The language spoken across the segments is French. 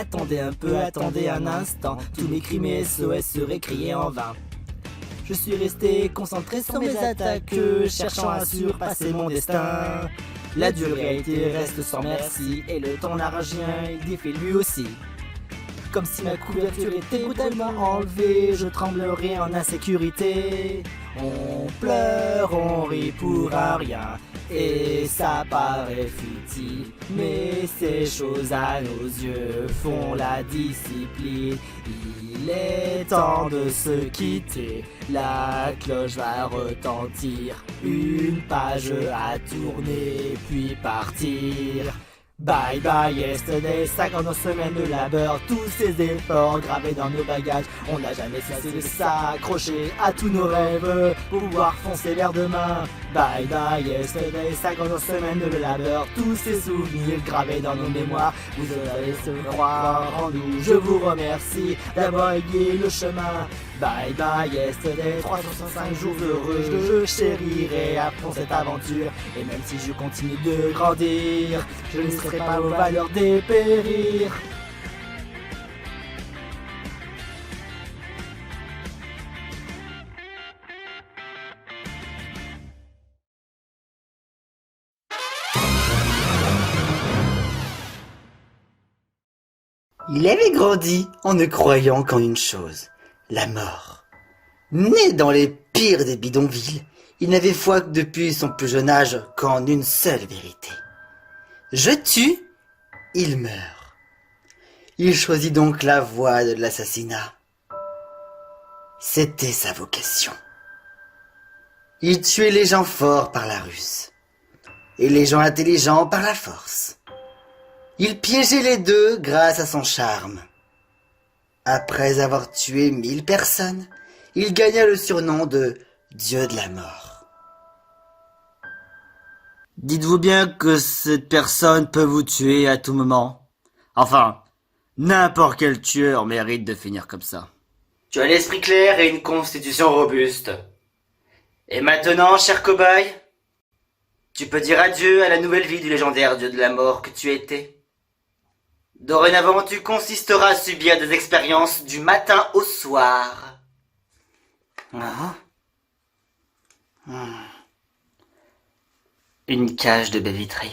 attendez un instant. Tous mes crimes et SOS seraient criés en vain. Je suis resté concentré sur mes attaques, cherchant à surpasser mon destin. La dure réalité reste sans merci, et le temps n'a rien défait lui aussi. Comme si ma couverture était brutalement enlevée, je tremblerais en insécurité. On pleure, on rit pour un rien, et ça paraît futile. Mais ces choses à nos yeux font la discipline. Il est temps de se quitter, la cloche va retentir. Une page à tourner, puis partir. Bye bye yesterday, 50 semaines de labeur, tous ces efforts gravés dans nos bagages. On n'a jamais cessé de s'accrocher à tous nos rêves pour pouvoir foncer vers demain. Bye bye yesterday, 50 semaines de labeur, tous ces souvenirs gravés dans nos mémoires. Vous avez se croire en nous, je vous remercie d'avoir aiguillé le chemin. Bye bye yesterday, 365 jours heureux, je chérirai à fond cette aventure. Et même si je continue de grandir, je ne laisserai pas vos valeurs dépérir. Il avait grandi en ne croyant qu'en une chose, la mort. Né dans les pires des bidonvilles, il n'avait foi depuis son plus jeune âge qu'en une seule vérité. Je tue, il meurt. Il choisit donc la voie de l'assassinat. C'était sa vocation. Il tuait les gens forts par la ruse, et les gens intelligents par la force. Il piégeait les deux grâce à son charme. Après avoir tué 1000 personnes, il gagna le surnom de Dieu de la mort. Dites-vous bien que cette personne peut vous tuer à tout moment. Enfin, n'importe quel tueur mérite de finir comme ça. Tu as l'esprit clair et une constitution robuste. Et maintenant, cher cobaye, tu peux dire adieu à la nouvelle vie du légendaire Dieu de la mort que tu étais. Dorénavant, tu consisteras à subir des expériences du matin au soir. Une cage de baie vitrée.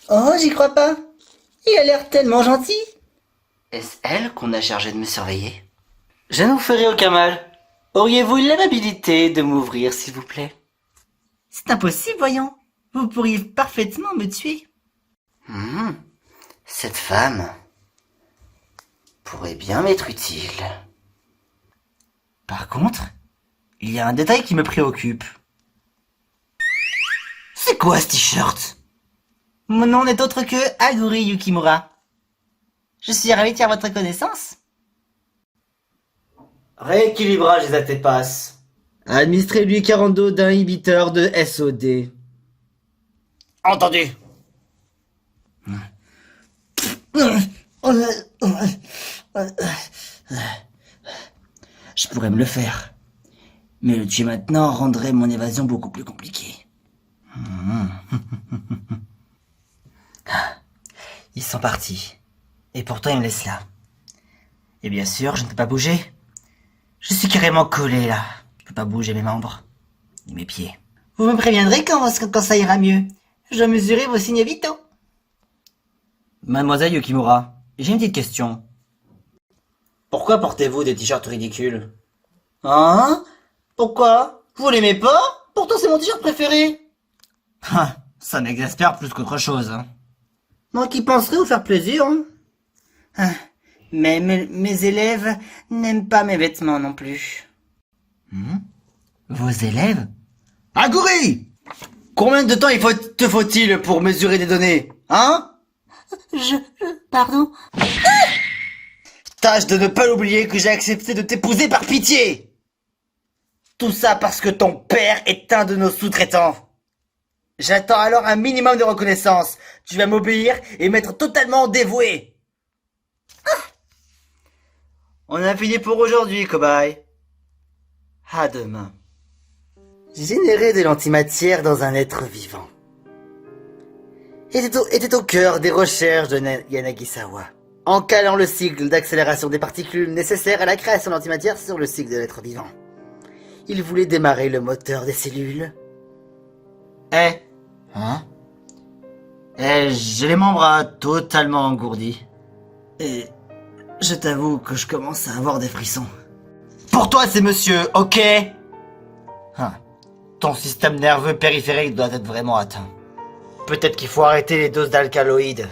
Oh, j'y crois pas. Il a l'air tellement gentil. Est-ce elle qu'on a chargé de me surveiller? Je ne vous ferai aucun mal. Auriez-vous l'amabilité de m'ouvrir, s'il vous plaît? C'est impossible, voyons. Vous pourriez parfaitement me tuer. Cette femme pourrait bien m'être utile. Par contre, il y a un détail qui me préoccupe. C'est quoi ce t-shirt? Mon nom n'est autre que Aguri Yukimura. Je suis ravi de faire votre connaissance. Rééquilibrage des ATPAS. Administrez-lui 40 doses d'inhibiteur de SOD. Entendu. Je pourrais me le faire. Mais le tuer maintenant rendrait mon évasion beaucoup plus compliquée. Ils sont partis. Et pourtant ils me laissent là. Et bien sûr, je ne peux pas bouger. Je suis carrément collé là. Je peux pas bouger mes membres. Ni mes pieds. Vous me préviendrez quand ça ira mieux. Je dois mesurer vos signes vitaux. Mademoiselle Yukimura, j'ai une petite question. Pourquoi portez-vous des t-shirts ridicules? Hein? Pourquoi? Vous l'aimez pas? Pourtant c'est mon t-shirt préféré. Ah, ça m'exaspère plus qu'autre chose. Hein. Moi qui penserais vous faire plaisir. Hein. Ah, mais mes élèves n'aiment pas mes vêtements non plus. Vos élèves? Aguri! Combien de temps te faut-il pour mesurer des données? Hein? Pardon? Tâche de ne pas l'oublier que j'ai accepté de t'épouser par pitié. Tout ça parce que ton père est un de nos sous-traitants. J'attends alors un minimum de reconnaissance. Tu vas m'obéir et m'être totalement dévoué. On a fini pour aujourd'hui, cobaye. À demain. Générer de l'antimatière dans un être vivant était au cœur des recherches de Yanagisawa. En calant le cycle d'accélération des particules nécessaires à la création d'antimatière sur le cycle de l'être vivant. Il voulait démarrer le moteur des cellules. Hein? J'ai les membres totalement engourdis. Et je t'avoue que je commence à avoir des frissons. Pour toi, c'est monsieur, ok? Hein. Ton système nerveux périphérique doit être vraiment atteint. Peut-être qu'il faut arrêter les doses d'alcaloïdes.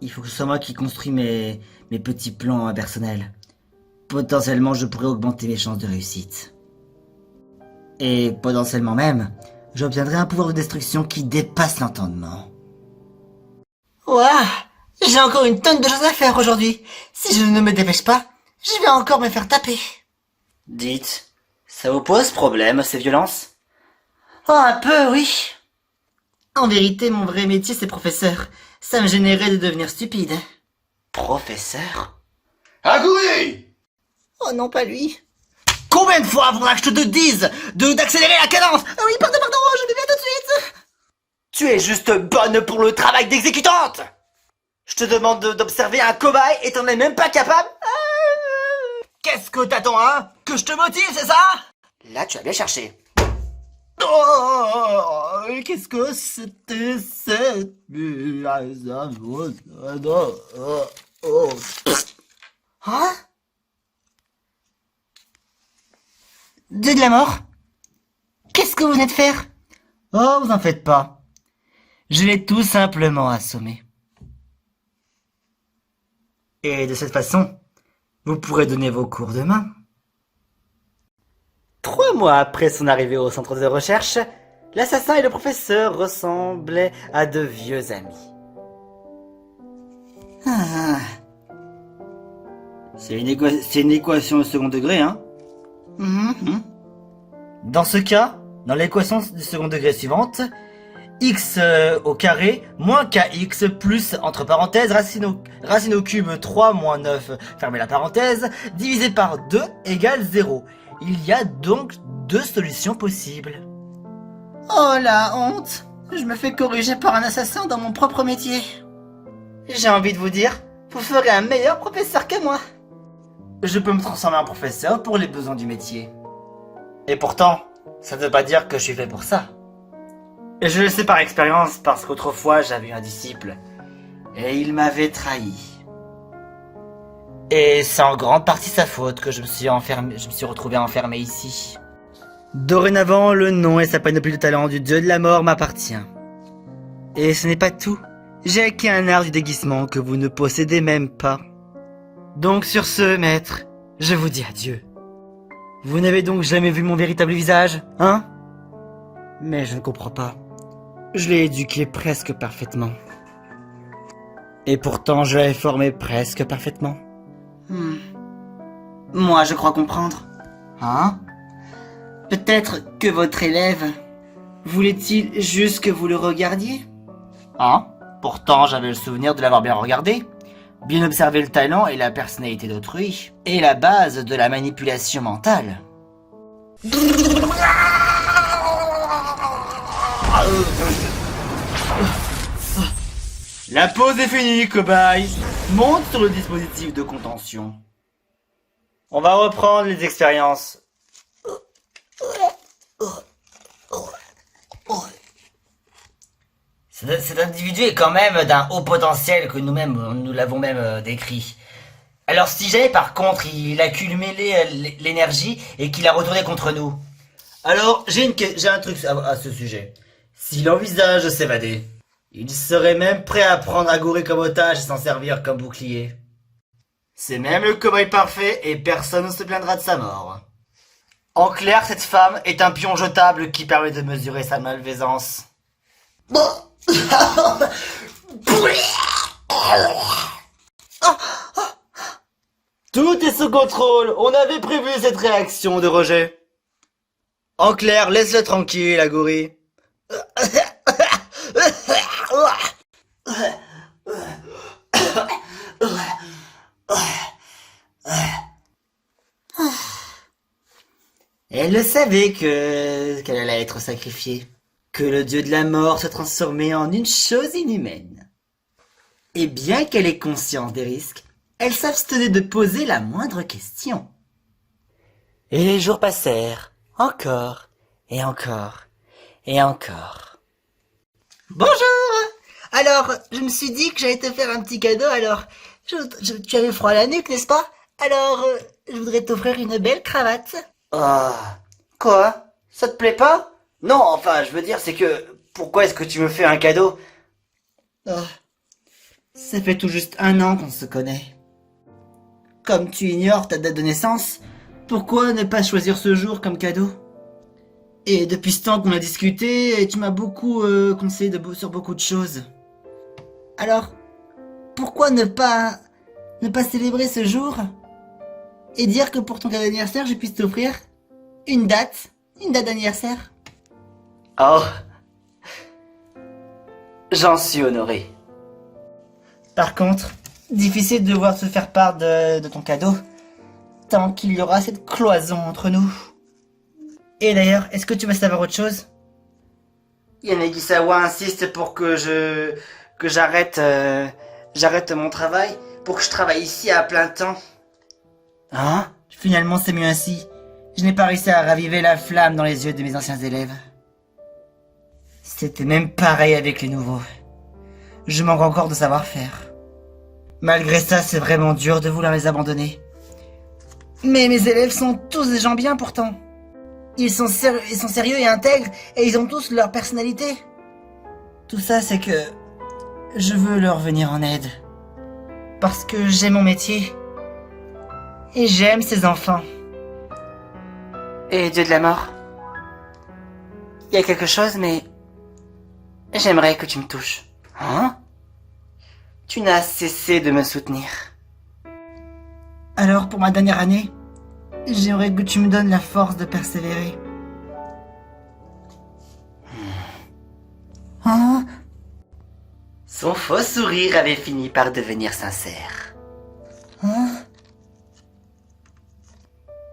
Il faut que ce soit moi qui construis mes petits plans personnels. Potentiellement, je pourrais augmenter mes chances de réussite. Et potentiellement même, j'obtiendrai un pouvoir de destruction qui dépasse l'entendement. Ouah, j'ai encore une tonne de choses à faire aujourd'hui. Si je ne me dépêche pas, je vais encore me faire taper. Dites, ça vous pose problème, ces violences? Oh, un peu, oui. En vérité, mon vrai métier, c'est professeur. Ça me gênerait de devenir stupide. Professeur? Aguri! Oh non, pas lui. Combien de fois faudra que je te dise d'accélérer la cadence? Ah oui, pardon, je vais bien tout de suite. Tu es juste bonne pour le travail d'exécutante. Je te demande d'observer un cobaye et t'en es même pas capable? Qu'est-ce que t'attends, hein? Que je te motive, c'est ça? Là, tu as bien cherché. Oh, qu'est-ce que c'était cette... Hein? Dieu de la mort? Qu'est-ce que vous venez de faire? Oh, vous en faites pas. Je l'ai tout simplement assommé. Et de cette façon, vous pourrez donner vos cours demain. 3 mois après son arrivée au centre de recherche, l'assassin et le professeur ressemblaient à de vieux amis. C'est une équation au second degré, hein? Dans ce cas, dans l'équation du second degré suivante, x au carré moins kx plus, entre parenthèses, racine au cube 3 moins 9, fermez la parenthèse, divisé par 2 égale 0. Il y a donc 2 solutions possibles. Oh la honte! Je me fais corriger par un assassin dans mon propre métier. J'ai envie de vous dire, vous ferez un meilleur professeur que moi. Je peux me transformer en professeur pour les besoins du métier. Et pourtant, ça ne veut pas dire que je suis fait pour ça. Et je le sais par expérience parce qu'autrefois j'avais eu un disciple et il m'avait trahi. Et c'est en grande partie sa faute que je me suis retrouvé enfermé ici. Dorénavant, le nom et sa panoplie de talents du dieu de la mort m'appartient. Et ce n'est pas tout. J'ai acquis un art du déguisement que vous ne possédez même pas. Donc sur ce, maître, je vous dis adieu. Vous n'avez donc jamais vu mon véritable visage, hein? Mais je ne comprends pas. Je l'ai éduqué presque parfaitement. Et pourtant, je l'avais formé presque parfaitement. Moi, je crois comprendre. Hein? Peut-être que votre élève voulait-il juste que vous le regardiez? Hein? Pourtant, j'avais le souvenir de l'avoir bien regardé. Bien observer le talent et la personnalité d'autrui. Et la base de la manipulation mentale. La pause est finie, cobaye. Monte sur le dispositif de contention. On va reprendre les expériences. Cet individu est quand même d'un haut potentiel que nous l'avons même décrit. Alors si jamais par contre il a cumulé l'énergie et qu'il a retourné contre nous, alors j'ai un truc à ce sujet. S'il envisage de s'évader, il serait même prêt à prendre Aguri comme otage et s'en servir comme bouclier. C'est même le cobaye parfait et personne ne se plaindra de sa mort. En clair, cette femme est un pion jetable qui permet de mesurer sa malveillance. Tout est sous contrôle. On avait prévu cette réaction de rejet. En clair, laisse-le tranquille, Aguri. Elle le savait qu'elle allait être sacrifiée, que le dieu de la mort se transformait en une chose inhumaine. Et bien qu'elle ait conscience des risques, elle s'abstenait de poser la moindre question. Et les jours passèrent, encore, et encore, et encore. Bonjour! Alors, je me suis dit que j'allais te faire un petit cadeau, alors, tu avais froid à la nuque, n'est-ce pas? Alors, je voudrais t'offrir une belle cravate. Ah, quoi? Ça te plaît pas? Non, enfin, je veux dire, c'est que, pourquoi est-ce que tu me fais un cadeau? Ah, ça fait tout juste 1 an qu'on se connaît. Comme tu ignores ta date de naissance, pourquoi ne pas choisir ce jour comme cadeau? Et depuis ce temps qu'on a discuté, tu m'as beaucoup conseillé sur beaucoup de choses. Alors, pourquoi ne pas célébrer ce jour et dire que pour ton cadeau d'anniversaire, je puisse t'offrir une date d'anniversaire? Oh, j'en suis honoré. Par contre, difficile de devoir se faire part de ton cadeau, tant qu'il y aura cette cloison entre nous. Et d'ailleurs, est-ce que tu veux savoir autre chose? Yanagisawa insiste pour que j'arrête mon travail, pour que je travaille ici à plein temps. Hein? Finalement, c'est mieux ainsi. Je n'ai pas réussi à raviver la flamme dans les yeux de mes anciens élèves. C'était même pareil avec les nouveaux. Je manque encore de savoir-faire. Malgré ça, c'est vraiment dur de vouloir les abandonner. Mais mes élèves sont tous des gens bien pourtant. Ils sont sérieux et intègres, et ils ont tous leur personnalité. Tout ça, c'est que je veux leur venir en aide. Parce que j'aime mon métier. Et j'aime ces enfants. Et Dieu de la mort, il y a quelque chose, mais j'aimerais que tu me touches. Hein? Tu n'as cessé de me soutenir. Alors, pour ma dernière année, j'aimerais que tu me donnes la force de persévérer. Hein? Son faux sourire avait fini par devenir sincère. Hein?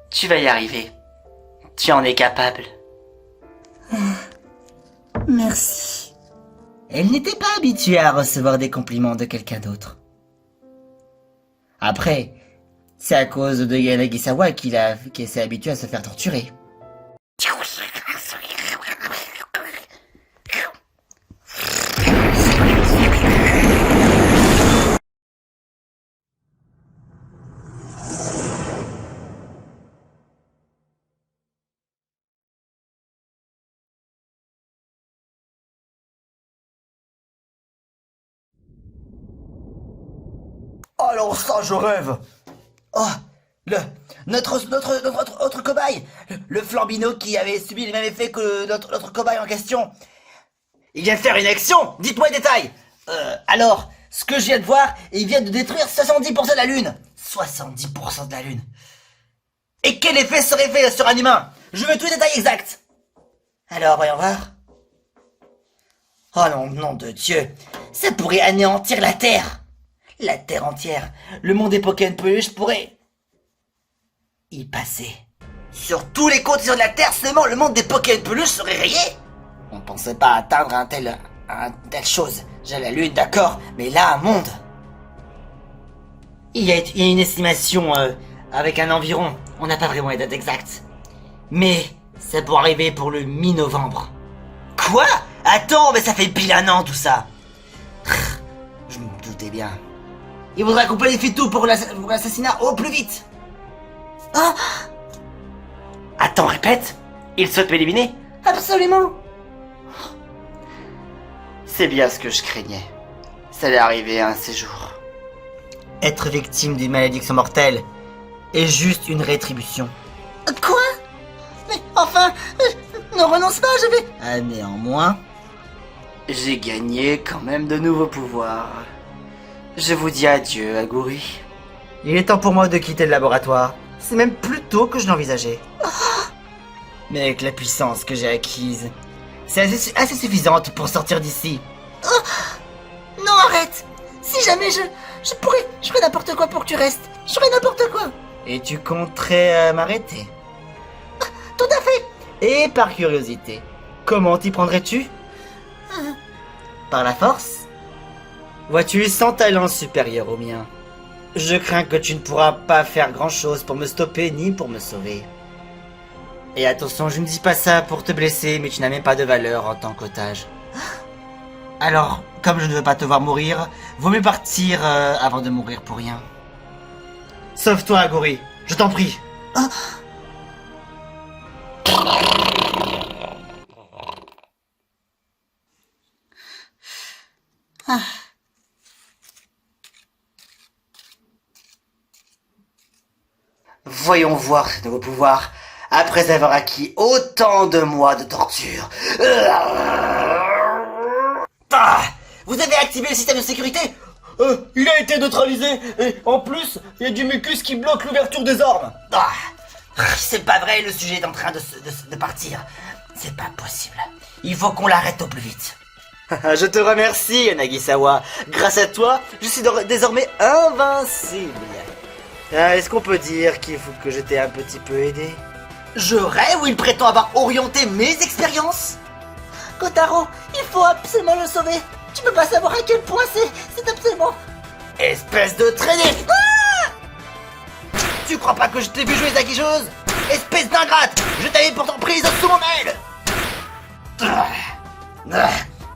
Tu vas y arriver. Tu en es capable. Merci. Elle n'était pas habituée à recevoir des compliments de quelqu'un d'autre. Après, c'est à cause de Yanagisawa qu'il s'est habitué à se faire torturer. Alors ça, je rêve. Oh, notre autre cobaye, le Flambino qui avait subi les mêmes effets que notre cobaye en question. Il vient de faire une action, dites-moi les détails. Alors, ce que je viens de voir, il vient de détruire 70% de la Lune. 70% de la Lune. Et quel effet serait fait sur un humain? Je veux tous les détails exacts. Alors, voyons voir. Oh non, nom de Dieu, ça pourrait anéantir la Terre. La Terre entière, le monde des Pokémon Peluche pourrait y passer. Sur tous les continents de la Terre, seulement le monde des Pokémon Peluche serait rayé. On ne pensait pas atteindre un telle chose. J'ai la Lune, d'accord, mais là, un monde. Il y a une estimation avec un environ. On n'a pas vraiment les dates exactes. Mais ça pourrait arriver pour le mi-novembre. Quoi? Attends, mais ça fait pile 1 an tout ça. Je me doutais bien. Il faudra couper les Fitou pour l'assassinat au plus vite. Ah! Attends, répète. Il souhaite m'éliminer? Absolument. C'est bien ce que je craignais. Ça allait arriver un de ces jours. Être victime d'une malédiction mortelle est juste une rétribution. Quoi? Mais enfin, ne renonce pas, je vais... Ah, néanmoins, j'ai gagné quand même de nouveaux pouvoirs. Je vous dis adieu, Aguri. Il est temps pour moi de quitter le laboratoire. C'est même plus tôt que je l'envisageais. Mais avec la puissance que j'ai acquise, c'est assez suffisante pour sortir d'ici. Oh, non, arrête. Si jamais je ferais n'importe quoi pour que tu restes. Je ferais n'importe quoi. Et tu compterais m'arrêter? Tout à Et par curiosité, comment t'y prendrais-tu? Par la force? Vois-tu, sans talent supérieur au mien, je crains que tu ne pourras pas faire grand-chose pour me stopper ni pour me sauver. Et attention, je ne dis pas ça pour te blesser, mais tu n'as même pas de valeur en tant qu'otage. Alors, comme je ne veux pas te voir mourir, vaut mieux partir avant de mourir pour rien. Sauve-toi, Aguri, je t'en prie. Voyons voir de vos pouvoirs, après avoir acquis autant de mois de torture. Ah, vous avez activé le système de sécurité? Il a été neutralisé, et en plus, il y a du mucus qui bloque l'ouverture des armes. Ah, c'est pas vrai, le sujet est en train de partir. C'est pas possible. Il faut qu'on l'arrête au plus vite. Je te remercie, Nagisawa. Grâce à toi, je suis désormais invincible. Est-ce qu'on peut dire qu'il faut que je t'ai un petit peu aidé? Je rêve où il prétend avoir orienté mes expériences? Kotaro, il faut absolument le sauver. Tu peux pas savoir à quel point c'est absolument... Espèce de traînée. Tu crois pas que je t'ai vu jouer Zakijose? Espèce d'ingrate. Je t'avais pourtant prise sous mon aile.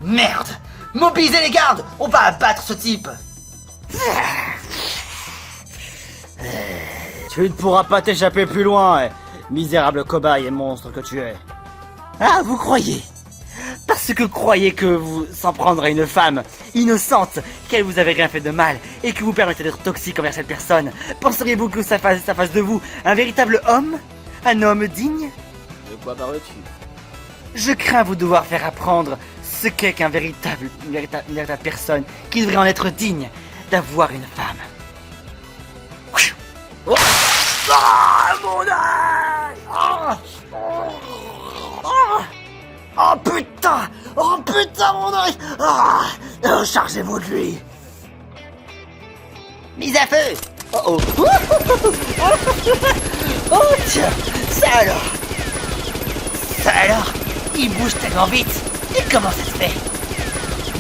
Merde. Mobilisez les gardes. On va abattre ce type. Tu ne pourras pas t'échapper plus loin, misérable cobaye et monstre que tu es. Ah, vous croyez? Parce que croyez que vous s'en prendre à une femme innocente, qu'elle vous avait rien fait de mal, et que vous permettez d'être toxique envers cette personne, penseriez-vous que ça fasse de vous un véritable homme? Un homme digne? De quoi parles-tu? Je crains vous devoir faire apprendre ce qu'est une véritable personne qui devrait en être digne d'avoir une femme. Oh, ah, mon œil. Oh putain! Oh putain, mon œil! Chargez-vous de lui! Mise à feu! Oh oh! Oh tiens! Ça alors! Il bouge tellement vite! Et comment ça se fait?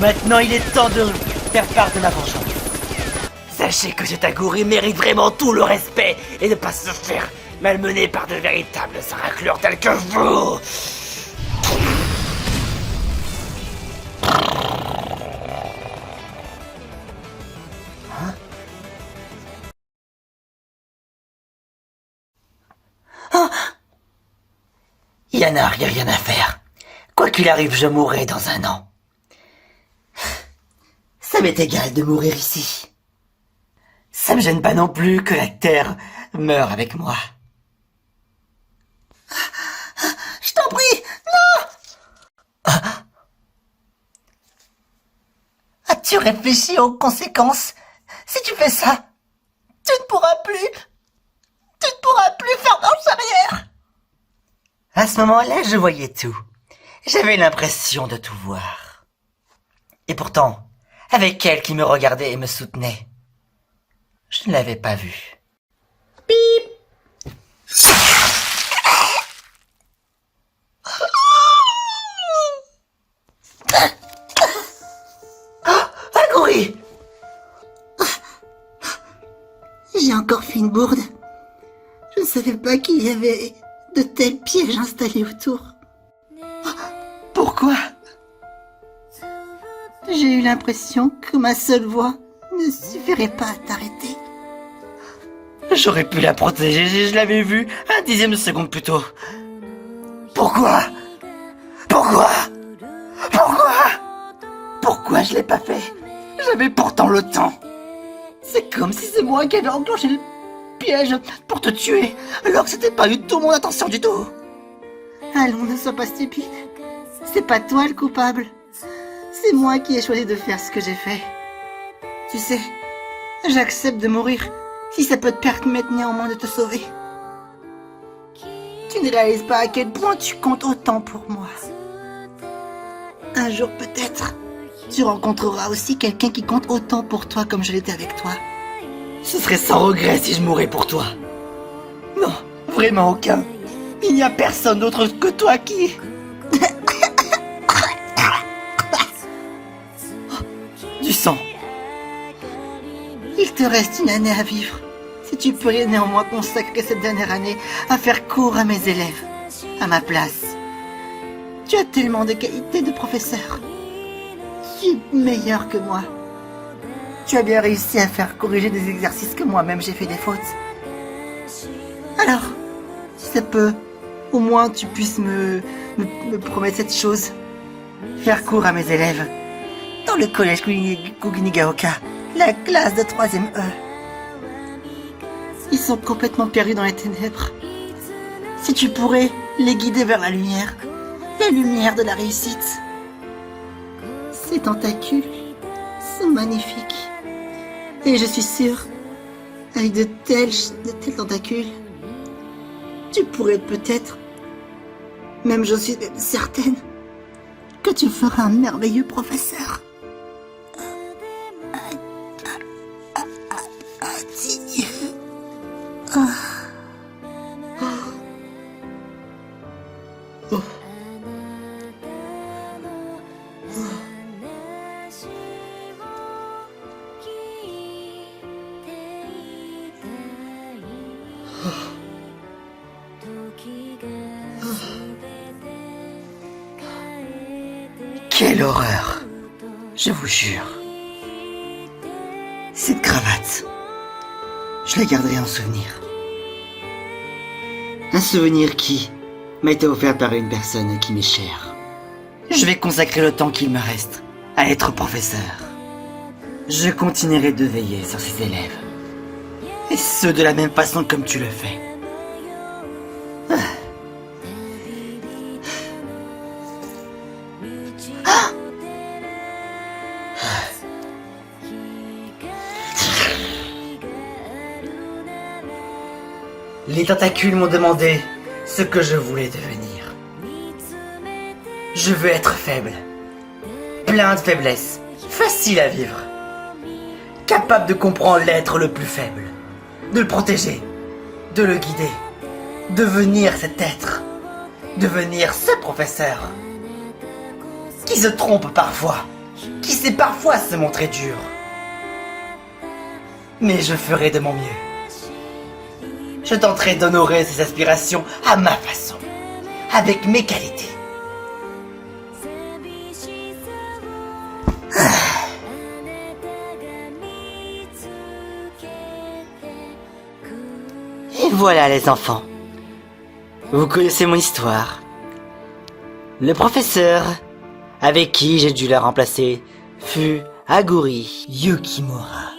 Maintenant, il est temps de faire part de ma vengeance. Sachez que cet Aguri mérite vraiment tout le respect et ne pas se faire malmener par de véritables raclures tels que vous! Il y en a rien à faire. Quoi qu'il arrive, je mourrai dans 1 an. Ça m'est égal de mourir ici. Ça me gêne pas non plus que la terre meure avec moi. Je t'en prie, non! As-tu réfléchi aux conséquences? Si tu fais ça, tu ne pourras plus faire marche arrière. À ce moment-là, je voyais tout. J'avais l'impression de tout voir. Et pourtant, avec elle qui me regardait et me soutenait, je ne l'avais pas vue. Bip! Aguri! J'ai encore fait une bourde. Je ne savais pas qu'il y avait de tels pièges installés autour. Pourquoi? J'ai eu l'impression que ma seule voix ne suffirait pas à t'arrêter. J'aurais pu la protéger, je l'avais vue 1/10 de seconde plus tôt. Pourquoi? Pourquoi je l'ai pas fait? J'avais pourtant le temps. C'est comme si c'est moi qui avais enclenché le piège pour te tuer, alors que c'était pas du tout mon intention du tout. Allons, ne sois pas stupide. C'est pas toi le coupable. C'est moi qui ai choisi de faire ce que j'ai fait. Tu sais, j'accepte de mourir si ça peut te permettre néanmoins de te sauver. Tu ne réalises pas à quel point tu comptes autant pour moi. Un jour peut-être, tu rencontreras aussi quelqu'un qui compte autant pour toi comme je l'étais avec toi. Ce serait sans regret si je mourais pour toi. Non, vraiment aucun. Il n'y a personne d'autre que toi qui... Du sang. Il te reste une année à vivre. Si tu pourrais néanmoins consacrer cette dernière année à faire cours à mes élèves, à ma place. Tu as tellement de qualités de professeur. Tu es meilleur que moi. Tu as bien réussi à faire corriger des exercices que moi-même j'ai fait des fautes. Alors, si ça peut, au moins tu puisses me promettre cette chose. Faire cours à mes élèves. Dans le collège Kunigaoka, la classe de 3e E. Ils sont complètement perdus dans les ténèbres. Si tu pourrais les guider vers la lumière de la réussite. Ces tentacules sont magnifiques. Et je suis sûre, avec de tels tentacules, tu pourrais peut-être, même je suis même certaine, que tu feras un merveilleux professeur. Digne. Quelle horreur! Je vous jure. Cette cravate, je la garderai en souvenir. Un souvenir qui m'a été offert par une personne qui m'est chère. Je vais consacrer le temps qu'il me reste à être professeur. Je continuerai de veiller sur ses élèves. Et ce de la même façon comme tu le fais. Les tentacules m'ont demandé ce que je voulais devenir. Je veux être faible, plein de faiblesse, facile à vivre, capable de comprendre l'être le plus faible, de le protéger, de le guider, devenir cet être, devenir ce professeur, qui se trompe parfois, qui sait parfois se montrer dur. Mais je ferai de mon mieux. Je tenterai d'honorer ses aspirations à ma façon, avec mes qualités. Et voilà les enfants. Vous connaissez mon histoire. Le professeur avec qui j'ai dû la remplacer fut Aguri Yukimura.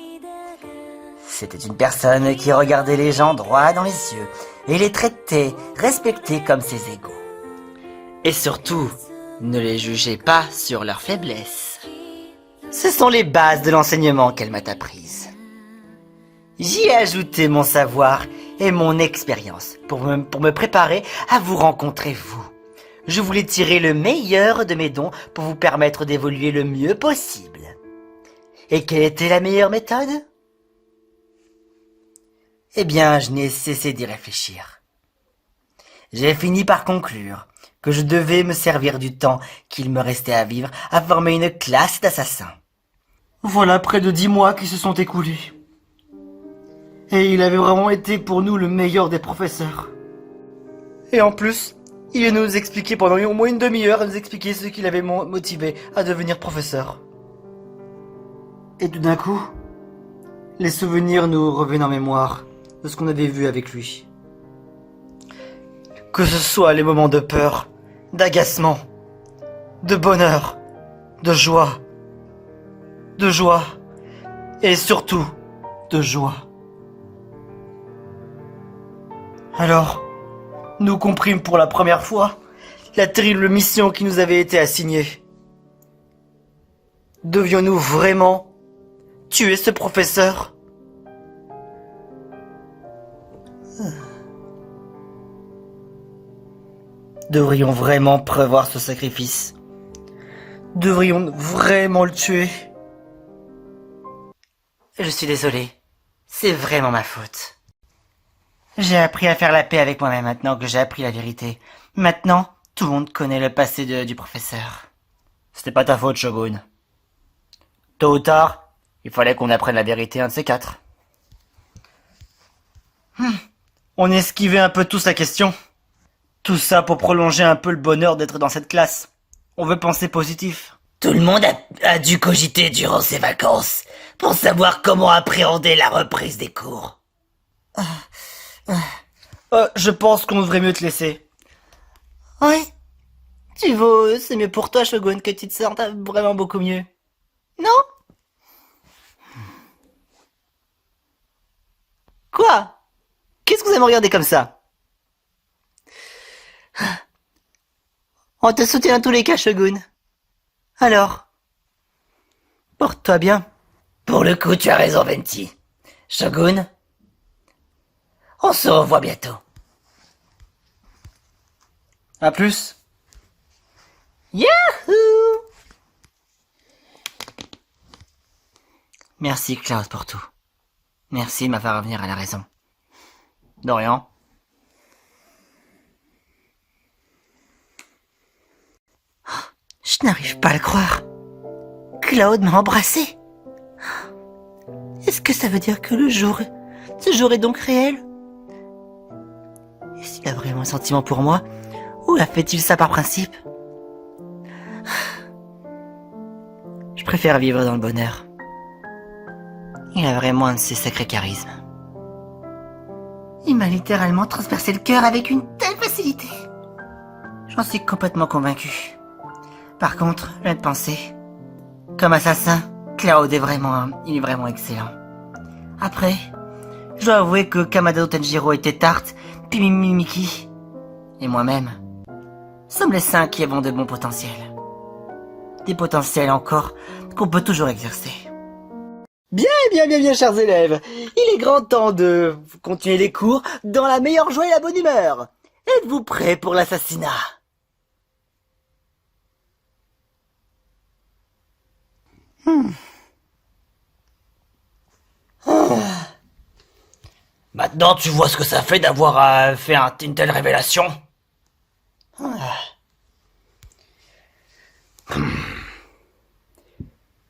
C'était une personne qui regardait les gens droit dans les yeux et les traitait, respectait comme ses égaux. Et surtout, ne les jugeait pas sur leurs faiblesses. Ce sont les bases de l'enseignement qu'elle m'a apprises. J'y ai ajouté mon savoir et mon expérience pour me préparer à vous rencontrer vous. Je voulais tirer le meilleur de mes dons pour vous permettre d'évoluer le mieux possible. Et quelle était la meilleure méthode ? Eh bien, je n'ai cessé d'y réfléchir. J'ai fini par conclure que je devais me servir du temps qu'il me restait à vivre à former une classe d'assassins. Voilà près de 10 mois qui se sont écoulés. Et il avait vraiment été pour nous le meilleur des professeurs. Et en plus, il nous expliquait pendant au moins une demi-heure, il nous expliquait ce qui l'avait motivé à devenir professeur. Et tout d'un coup, les souvenirs nous revenaient en mémoire de ce qu'on avait vu avec lui. Que ce soit les moments de peur, d'agacement, de bonheur, de joie, et surtout de joie. Alors, nous comprîmes pour la première fois la terrible mission qui nous avait été assignée. Devions-nous vraiment tuer ce professeur ? Devrions vraiment prévoir ce sacrifice? Devrions vraiment le tuer? Je suis désolé, c'est vraiment ma faute. J'ai appris à faire la paix avec moi-même maintenant que j'ai appris la vérité. Maintenant, tout le monde connaît le passé du professeur. C'était pas ta faute, Shogun. Tôt ou tard, il fallait qu'on apprenne la vérité, un de ces quatre. On esquivait un peu tous la question. Tout ça pour prolonger un peu le bonheur d'être dans cette classe. On veut penser positif. Tout le monde a dû cogiter durant ses vacances pour savoir comment appréhender la reprise des cours. Je pense qu'on devrait mieux te laisser. Oui. C'est mieux pour toi, Shogun, que tu te sentes vraiment beaucoup mieux. Non? Quoi? Qu'est-ce que vous allez me regarder comme ça? On te soutient dans tous les cas, Shogun. Alors? Porte-toi bien. Pour le coup, tu as raison, Venti. Shogun, on se revoit bientôt. À plus. Yahoo! Merci, Cloud, pour tout. Merci de m'avoir revenir à la raison. De rien. Je n'arrive pas à le croire. Cloud m'a embrassé. Est-ce que ça veut dire que ce jour est donc réel? Est-ce qu'il a vraiment un sentiment pour moi? Ou a fait-il ça par principe? Je préfère vivre dans le bonheur. Il a vraiment un de ses sacrés charismes. Il m'a littéralement transpercé le cœur avec une telle facilité. J'en suis complètement convaincu. Par contre, je viens de penser, comme assassin, Cloud est vraiment excellent. Après, je dois avouer que Kamado Tenjiro était tarte, puis Mimiki et moi-même sommes les 5 qui avons de bons potentiels. Des potentiels encore qu'on peut toujours exercer. Bien, chers élèves. Il est grand temps de continuer les cours dans la meilleure joie et la bonne humeur. Êtes-vous prêts pour l'assassinat? Maintenant, tu vois ce que ça fait d'avoir fait une telle révélation?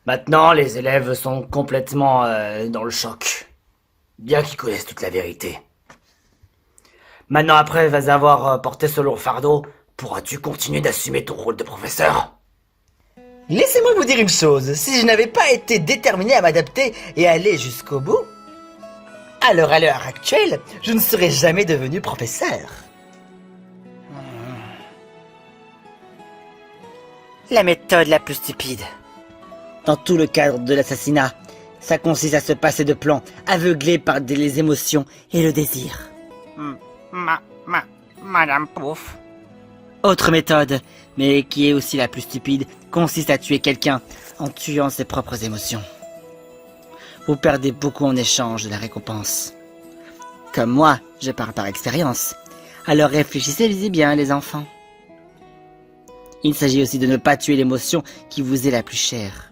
Maintenant, les élèves sont complètement dans le choc. Bien qu'ils connaissent toute la vérité. Maintenant, après avoir porté ce lourd fardeau, pourras-tu continuer d'assumer ton rôle de professeur? Laissez-moi vous dire une chose, si je n'avais pas été déterminé à m'adapter et à aller jusqu'au bout, alors à l'heure actuelle, je ne serais jamais devenu professeur. La méthode la plus stupide. Dans tout le cadre de l'assassinat, ça consiste à se passer de plans, aveuglés par les émotions et le désir. Madame Pouf. Autre méthode, mais qui est aussi la plus stupide, consiste à tuer quelqu'un en tuant ses propres émotions. Vous perdez beaucoup en échange de la récompense. Comme moi, je parle par expérience. Alors réfléchissez bien, les enfants. Il s'agit aussi de ne pas tuer l'émotion qui vous est la plus chère.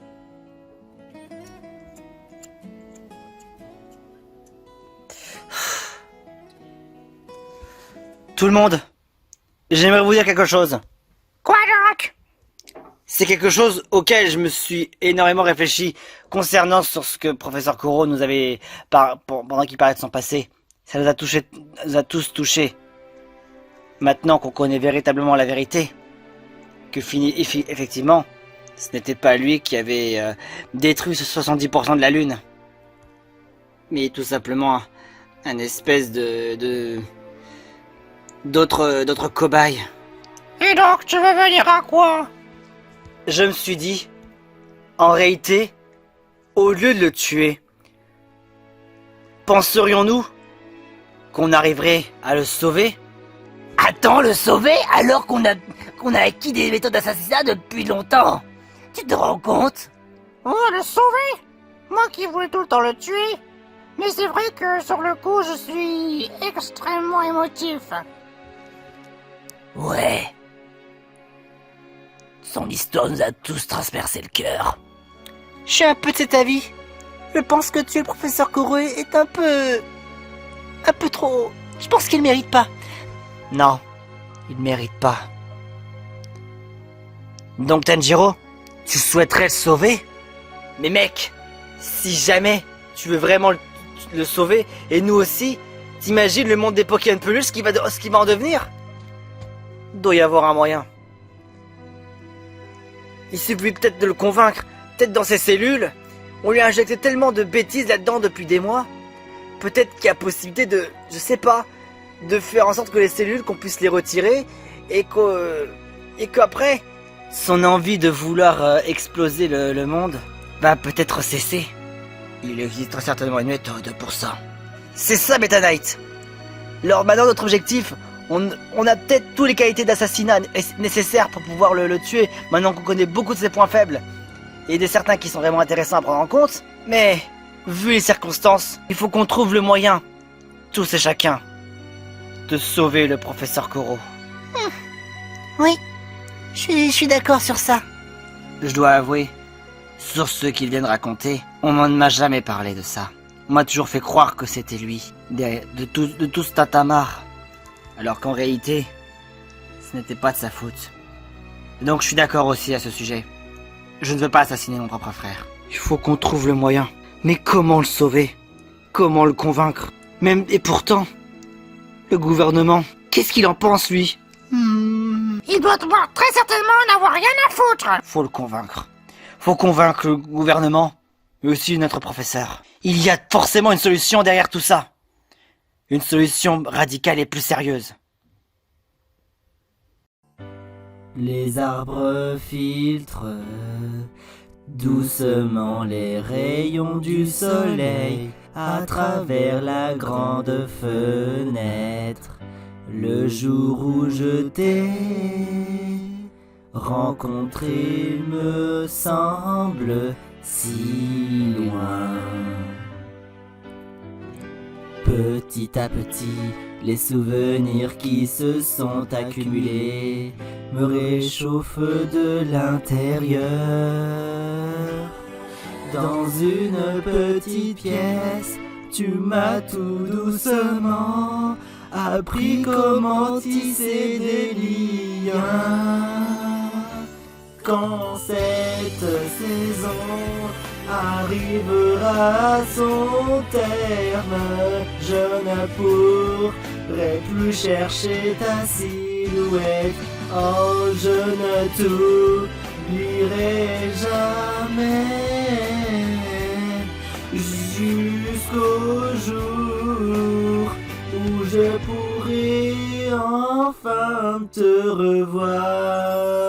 Tout le monde, j'aimerais vous dire quelque chose. Quoi donc? C'est quelque chose auquel je me suis énormément réfléchi concernant sur ce que professeur Koro nous avait pendant qu'il parlait de son passé. Ça nous a tous touchés. Maintenant qu'on connaît véritablement la vérité, que effectivement, ce n'était pas lui qui avait détruit ce 70% de la Lune, mais tout simplement un espèce d'autres cobayes. Et donc, tu veux venir à quoi? Je me suis dit, en réalité, au lieu de le tuer, penserions-nous qu'on arriverait à le sauver? Attends, le sauver alors qu'on a acquis des méthodes d'assassinat depuis longtemps? Tu te rends compte? Oh, le sauver? Moi qui voulais tout le temps le tuer. Mais c'est vrai que sur le coup, je suis extrêmement émotif. Ouais. Son histoire nous a tous transpercé le cœur. Je suis un peu de cet avis. Je pense que tuer le professeur Koro est un peu trop Je pense qu'il mérite pas. Non, il mérite pas. Donc Tanjiro, tu souhaiterais le sauver? Mais mec, si jamais tu veux vraiment le sauver, et nous aussi, t'imagines le monde des Pokémon peluches, ce qui va en devenir? Il doit y avoir un moyen. Il suffit peut-être de le convaincre, peut-être dans ses cellules. On lui a injecté tellement de bêtises là-dedans depuis des mois. Peut-être qu'il y a possibilité de, je sais pas, de faire en sorte que les cellules, qu'on puisse les retirer, et qu'après, son envie de vouloir exploser le monde va peut-être cesser. Il existe certainement une méthode pour ça. C'est ça, Meta Knight. Alors maintenant, notre objectif, on a peut-être toutes les qualités d'assassinat nécessaires pour pouvoir le tuer, maintenant qu'on connaît beaucoup de ses points faibles, et des certains qui sont vraiment intéressants à prendre en compte, mais, vu les circonstances, il faut qu'on trouve le moyen, tous et chacun, de sauver le professeur Koro. Oui, je suis d'accord sur ça. Je dois avouer, sur ce qu'il vient de raconter, on ne m'a jamais parlé de ça. On m'a toujours fait croire que c'était lui, de tout ce tatamar. Alors qu'en réalité, ce n'était pas de sa faute. Et donc je suis d'accord aussi à ce sujet. Je ne veux pas assassiner mon propre frère. Il faut qu'on trouve le moyen. Mais comment le sauver? Comment le convaincre? Et pourtant, le gouvernement, qu'est-ce qu'il en pense lui? Il doit très certainement n'avoir rien à foutre. Faut le convaincre. Faut convaincre le gouvernement, mais aussi notre professeur. Il y a forcément une solution derrière tout ça. Une solution radicale et plus sérieuse. Les arbres filtrent doucement les rayons du soleil à travers la grande fenêtre. Le jour où je t'ai rencontré me semble si loin. Petit à petit, les souvenirs qui se sont accumulés me réchauffent de l'intérieur. Dans une petite pièce, tu m'as tout doucement appris comment tisser des liens. Quand cette saison arrivera à son terme, je ne pourrai plus chercher ta silhouette. Oh, je ne t'oublierai jamais jusqu'au jour où je pourrai enfin te revoir.